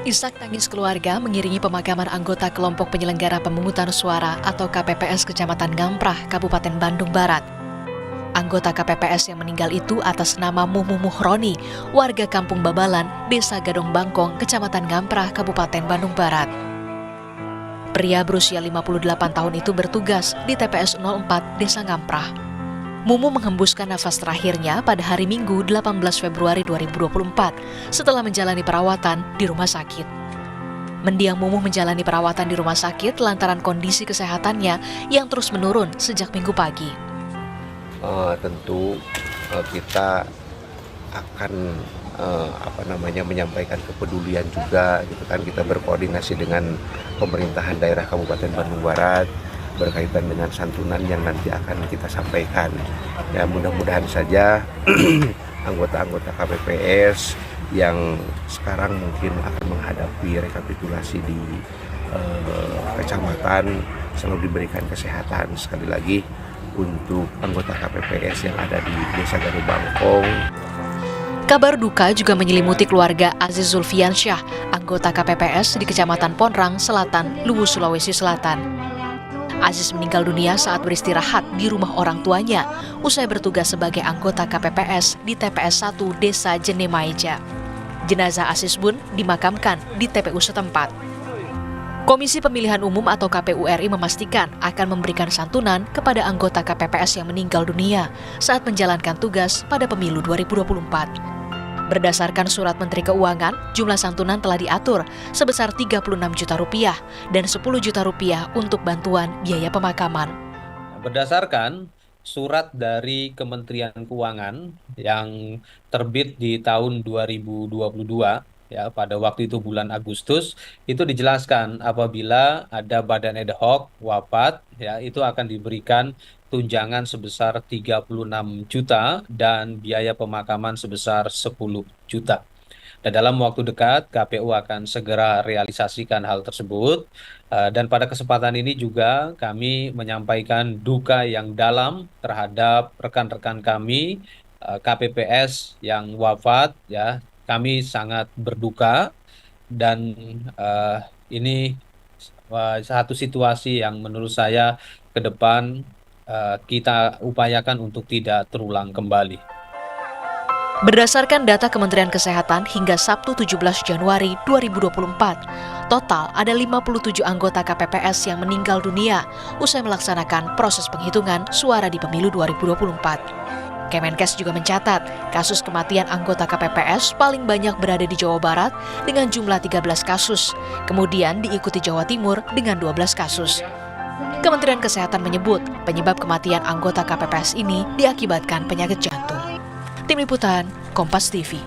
Isak tangis keluarga mengiringi pemakaman anggota kelompok penyelenggara pemungutan suara atau KPPS Kecamatan Ngamprah, Kabupaten Bandung Barat. Anggota KPPS yang meninggal itu atas nama Mumu Muhroni, warga Kampung Babalan, Desa Gadong Bangkong, Kecamatan Ngamprah, Kabupaten Bandung Barat. Pria berusia 58 tahun itu bertugas di TPS 04 Desa Ngamprah. Mumu menghembuskan nafas terakhirnya pada hari Minggu 18 Februari 2024 setelah menjalani perawatan di rumah sakit. Mendiang Mumu menjalani perawatan di rumah sakit lantaran kondisi kesehatannya yang terus menurun sejak Minggu pagi. Tentu kita akan menyampaikan kepedulian juga, gitu kan. Kita berkoordinasi dengan pemerintahan daerah Kabupaten Bandung Barat berkaitan dengan santunan yang nanti akan kita sampaikan. Ya, mudah-mudahan saja anggota-anggota KPPS yang sekarang mungkin akan menghadapi rekapitulasi di kecamatan selalu diberikan kesehatan. Sekali lagi untuk anggota KPPS yang ada di Desa Gadong Bangkong. Kabar duka juga menyelimuti keluarga Aziz Zulfiansyah, anggota KPPS di Kecamatan Ponrang Selatan, Luwu, Sulawesi Selatan. Aziz meninggal dunia saat beristirahat di rumah orang tuanya usai bertugas sebagai anggota KPPS di TPS 1 Desa Jenemaeja. Jenazah Aziz pun dimakamkan di TPU setempat. Komisi Pemilihan Umum atau KPU RI memastikan akan memberikan santunan kepada anggota KPPS yang meninggal dunia saat menjalankan tugas pada pemilu 2024. Berdasarkan surat Menteri Keuangan, jumlah santunan telah diatur sebesar Rp36 juta dan Rp10 juta untuk bantuan biaya pemakaman. Berdasarkan surat dari Kementerian Keuangan yang terbit di tahun 2022, ya, pada waktu itu bulan Agustus, itu dijelaskan apabila ada badan ad hoc wafat, ya, itu akan diberikan tunjangan sebesar 36 juta dan biaya pemakaman sebesar 10 juta. Dan dalam waktu dekat, KPU akan segera realisasikan hal tersebut. Dan pada kesempatan ini juga kami menyampaikan duka yang dalam terhadap rekan-rekan kami, KPPS yang wafat, ya. Kami sangat berduka dan ini satu situasi yang menurut saya ke depan kita upayakan untuk tidak terulang kembali. Berdasarkan data Kementerian Kesehatan hingga Sabtu 17 Januari 2024, total ada 57 anggota KPPS yang meninggal dunia usai melaksanakan proses penghitungan suara di pemilu 2024. Kemenkes juga mencatat kasus kematian anggota KPPS paling banyak berada di Jawa Barat dengan jumlah 13 kasus, kemudian diikuti Jawa Timur dengan 12 kasus. Kementerian Kesehatan menyebut penyebab kematian anggota KPPS ini diakibatkan penyakit jantung. Tim Liputan, Kompas TV.